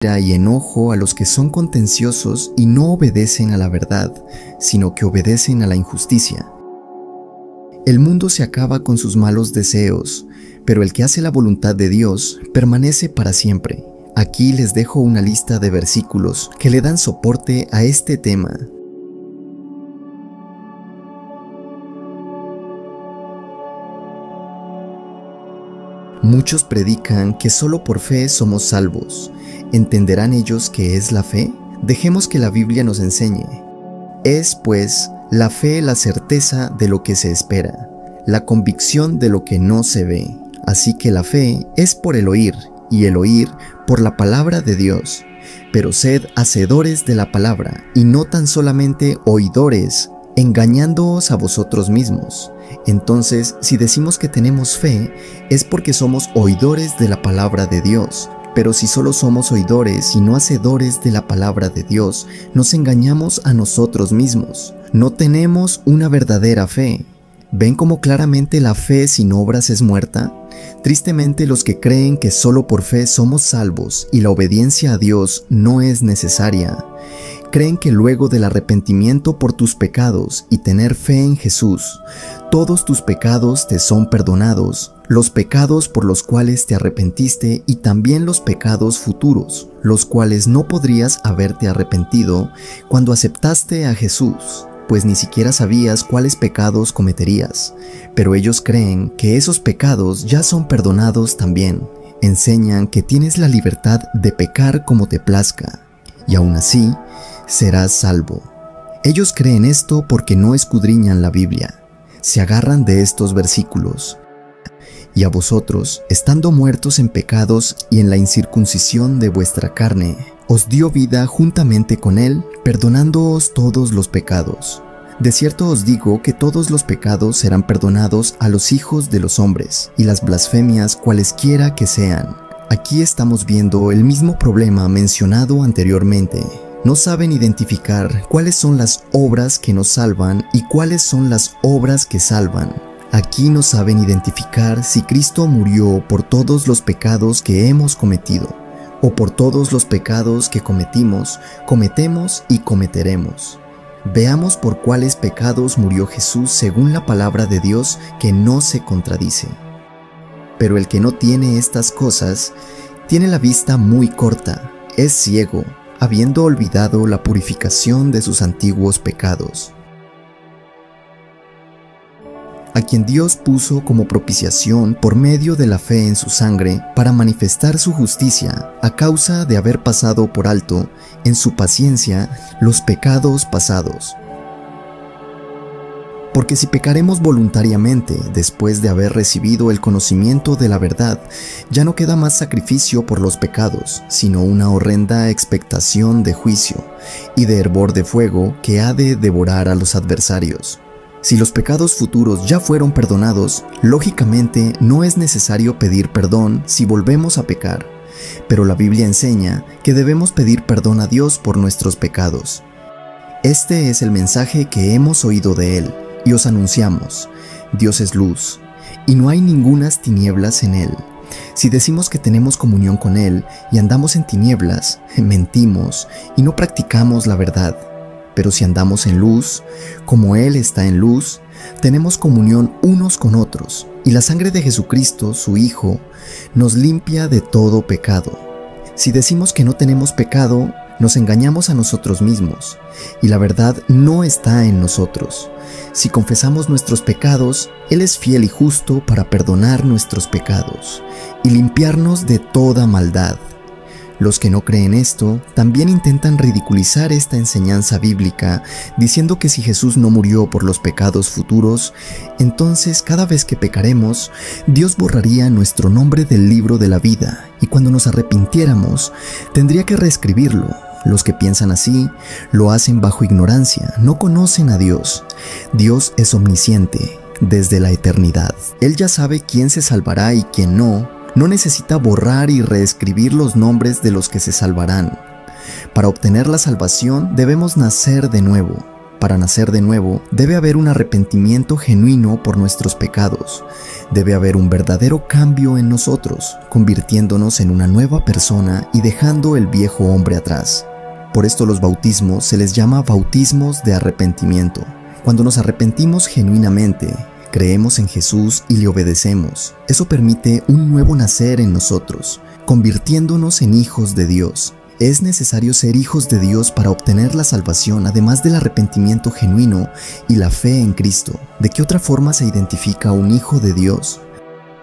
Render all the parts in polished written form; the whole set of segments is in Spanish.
y enojo a los que son contenciosos y no obedecen a la verdad, sino que obedecen a la injusticia. El mundo se acaba con sus malos deseos, pero el que hace la voluntad de Dios permanece para siempre. Aquí les dejo una lista de versículos que le dan soporte a este tema. Muchos predican que solo por fe somos salvos. ¿Entenderán ellos qué es la fe? Dejemos que la Biblia nos enseñe. Es, pues, la fe la certeza de lo que se espera, la convicción de lo que no se ve. Así que la fe es por el oír, y el oír por la palabra de Dios. Pero sed hacedores de la palabra, y no tan solamente oidores, engañándoos a vosotros mismos. Entonces, si decimos que tenemos fe, es porque somos oidores de la palabra de Dios. Pero si solo somos oidores y no hacedores de la palabra de Dios, nos engañamos a nosotros mismos. No tenemos una verdadera fe. ¿Ven cómo claramente la fe sin obras es muerta? Tristemente, los que creen que solo por fe somos salvos y la obediencia a Dios no es necesaria, creen que luego del arrepentimiento por tus pecados y tener fe en Jesús, todos tus pecados te son perdonados, los pecados por los cuales te arrepentiste y también los pecados futuros, los cuales no podrías haberte arrepentido cuando aceptaste a Jesús, pues ni siquiera sabías cuáles pecados cometerías, pero ellos creen que esos pecados ya son perdonados también. Enseñan que tienes la libertad de pecar como te plazca, y aún así, serás salvo. Ellos creen esto porque no escudriñan la Biblia. Se agarran de estos versículos. Y a vosotros, estando muertos en pecados y en la incircuncisión de vuestra carne, os dio vida juntamente con Él, perdonándoos todos los pecados. De cierto os digo que todos los pecados serán perdonados a los hijos de los hombres, y las blasfemias cualesquiera que sean. Aquí estamos viendo el mismo problema mencionado anteriormente. No saben identificar cuáles son las obras que nos salvan y cuáles son las obras que salvan. Aquí no saben identificar si Cristo murió por todos los pecados que hemos cometido, o por todos los pecados que cometimos, cometemos y cometeremos. Veamos por cuáles pecados murió Jesús según la palabra de Dios que no se contradice. Pero el que no tiene estas cosas, tiene la vista muy corta, es ciego, habiendo olvidado la purificación de sus antiguos pecados. A quien Dios puso como propiciación por medio de la fe en su sangre para manifestar su justicia a causa de haber pasado por alto en su paciencia los pecados pasados. Porque si pecaremos voluntariamente después de haber recibido el conocimiento de la verdad, ya no queda más sacrificio por los pecados, sino una horrenda expectación de juicio y de hervor de fuego que ha de devorar a los adversarios. Si los pecados futuros ya fueron perdonados, lógicamente no es necesario pedir perdón si volvemos a pecar, pero la Biblia enseña que debemos pedir perdón a Dios por nuestros pecados. Este es el mensaje que hemos oído de Él, y os anunciamos: Dios es luz, y no hay ningunas tinieblas en Él. Si decimos que tenemos comunión con Él y andamos en tinieblas, mentimos y no practicamos la verdad. Pero si andamos en luz, como Él está en luz, tenemos comunión unos con otros, y la sangre de Jesucristo, su Hijo, nos limpia de todo pecado. Si decimos que no tenemos pecado, nos engañamos a nosotros mismos, y la verdad no está en nosotros. Si confesamos nuestros pecados, Él es fiel y justo para perdonar nuestros pecados y limpiarnos de toda maldad. Los que no creen esto también intentan ridiculizar esta enseñanza bíblica diciendo que si Jesús no murió por los pecados futuros, entonces cada vez que pecaremos, Dios borraría nuestro nombre del libro de la vida y cuando nos arrepintiéramos, tendría que reescribirlo. Los que piensan así lo hacen bajo ignorancia, no conocen a Dios. Dios es omnisciente desde la eternidad. Él ya sabe quién se salvará y quién no. No necesita borrar y reescribir los nombres de los que se salvarán. Para obtener la salvación debemos nacer de nuevo. Para nacer de nuevo, debe haber un arrepentimiento genuino por nuestros pecados. Debe haber un verdadero cambio en nosotros, convirtiéndonos en una nueva persona y dejando el viejo hombre atrás. Por esto los bautismos se les llama bautismos de arrepentimiento. Cuando nos arrepentimos genuinamente, creemos en Jesús y le obedecemos. Eso permite un nuevo nacer en nosotros, convirtiéndonos en hijos de Dios. Es necesario ser hijos de Dios para obtener la salvación, además del arrepentimiento genuino y la fe en Cristo. ¿De qué otra forma se identifica un hijo de Dios?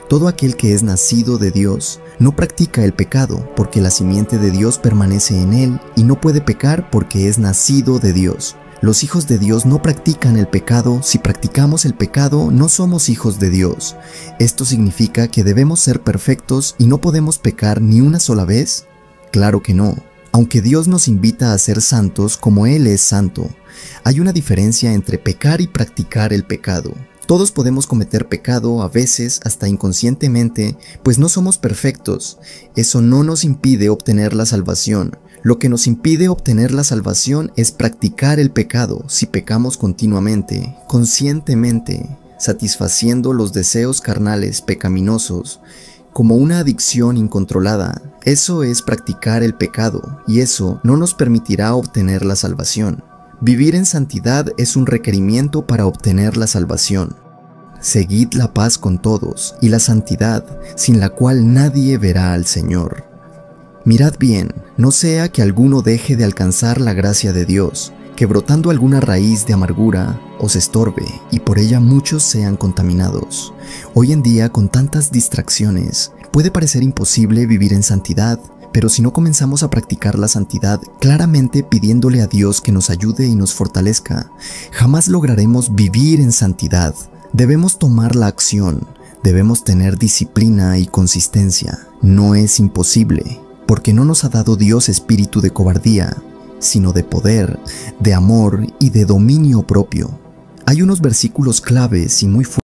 Todo aquel que es nacido de Dios no practica el pecado, porque la simiente de Dios permanece en él y no puede pecar porque es nacido de Dios. Los hijos de Dios no practican el pecado. Si practicamos el pecado, no somos hijos de Dios. ¿Esto significa que debemos ser perfectos y no podemos pecar ni una sola vez? Claro que no. Aunque Dios nos invita a ser santos como Él es santo, hay una diferencia entre pecar y practicar el pecado. Todos podemos cometer pecado, a veces hasta inconscientemente, pues no somos perfectos. Eso no nos impide obtener la salvación. Lo que nos impide obtener la salvación es practicar el pecado. Si pecamos continuamente, conscientemente, satisfaciendo los deseos carnales pecaminosos, como una adicción incontrolada, eso es practicar el pecado, y eso no nos permitirá obtener la salvación. Vivir en santidad es un requerimiento para obtener la salvación. Seguid la paz con todos y la santidad, sin la cual nadie verá al Señor. Mirad bien, no sea que alguno deje de alcanzar la gracia de Dios, que brotando alguna raíz de amargura os estorbe y por ella muchos sean contaminados. Hoy en día, con tantas distracciones, puede parecer imposible vivir en santidad, pero si no comenzamos a practicar la santidad claramente pidiéndole a Dios que nos ayude y nos fortalezca, jamás lograremos vivir en santidad. Debemos tomar la acción, debemos tener disciplina y consistencia. No es imposible, porque no nos ha dado Dios espíritu de cobardía, sino de poder, de amor y de dominio propio. Hay unos versículos claves y muy fuertes